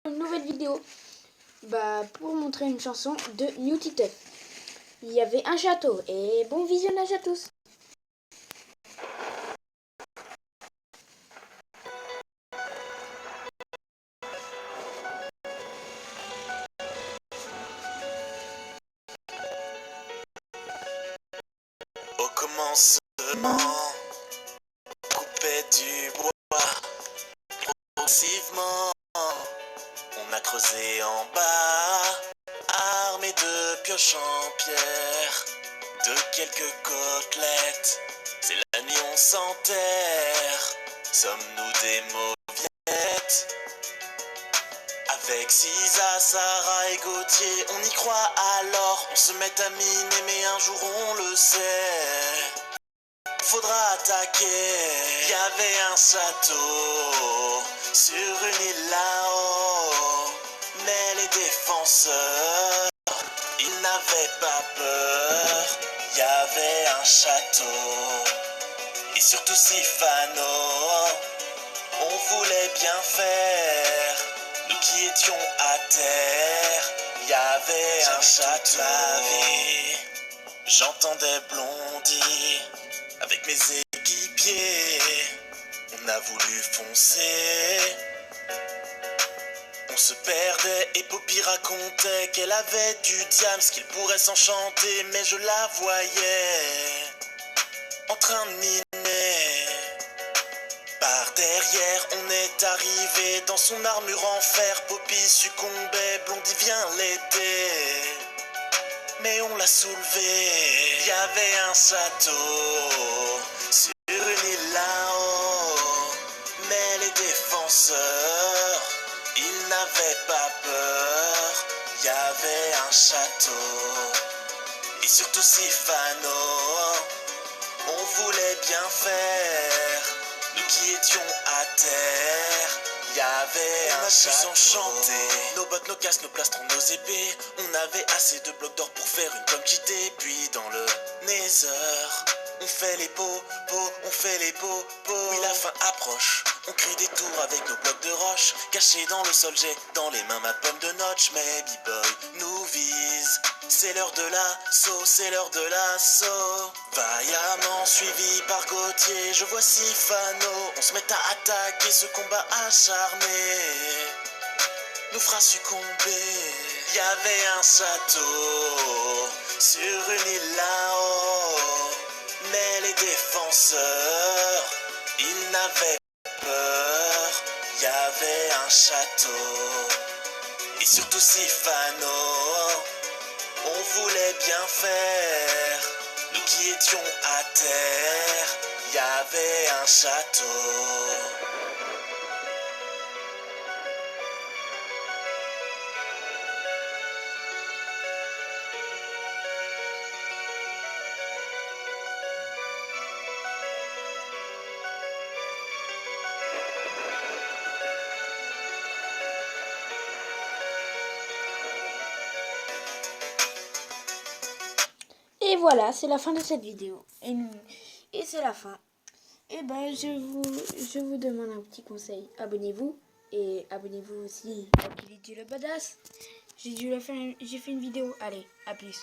Une nouvelle vidéo pour montrer une chanson de New Titeuf. Il y avait un château et bon visionnage à tous. Au commencement, coupait du bois. Progressivement, on a creusé en bas, armé de pioches en pierre, de quelques côtelettes. C'est la nuit, on s'enterre. Sommes-nous des mauviettes? Avec Sisa, Sarah et Gauthier, on y croit alors. On se met à miner, mais un jour on le sait. Faudra attaquer. Il y avait un château sur une île là-haut, mais les défenseurs, ils n'avaient pas peur. Il y avait un château et surtout Sifano. On voulait bien faire, nous qui étions à terre. Il y avait un château. Ma vie, j'entendais Blondie avec mes équipiers. On a voulu foncer, on se perdait et Poppy racontait qu'elle avait du diams, qu'il pourrait s'enchanter, mais je la voyais en train de miner. Par derrière, on est arrivé dans son armure en fer. Poppy succombait, Blondie vient l'aider, mais on l'a soulevé. Il y avait un château sur une île là-haut, mais les défenseurs, ils n'avaient pas peur. Il y avait un château et surtout Sifano. On voulait bien faire, nous qui étions à terre. Il y avait un château. S'enchanter, nos bottes, nos casques, nos plastrons, nos épées. On avait assez de blocs d'or pour faire une pomme cheatée. Puis dans le Nether, on fait les pots, on fait les pots. Oui, la fin approche. On crie des tours avec nos blocs de roche. Cachés dans le sol, j'ai dans les mains ma pomme de notch. Mais B-Boy nous vise. C'est l'heure de l'assaut, c'est l'heure de l'assaut. Vaillamment suivi par Gauthier, je vois Sifano. On se met à attaquer, ce combat acharné nous fera succomber. Il y avait un château sur une île là-haut, mais les défenseurs, ils n'avaient peur. Il y avait un château et surtout Sifano. On voulait bien faire, nous qui étions à terre. Il y avait un château. Et voilà, c'est la fin de cette vidéo. Et c'est la fin. Et je vous demande un petit conseil. Abonnez-vous. Et abonnez-vous aussi à Billy le Badass. J'ai fait une vidéo. Allez, à plus.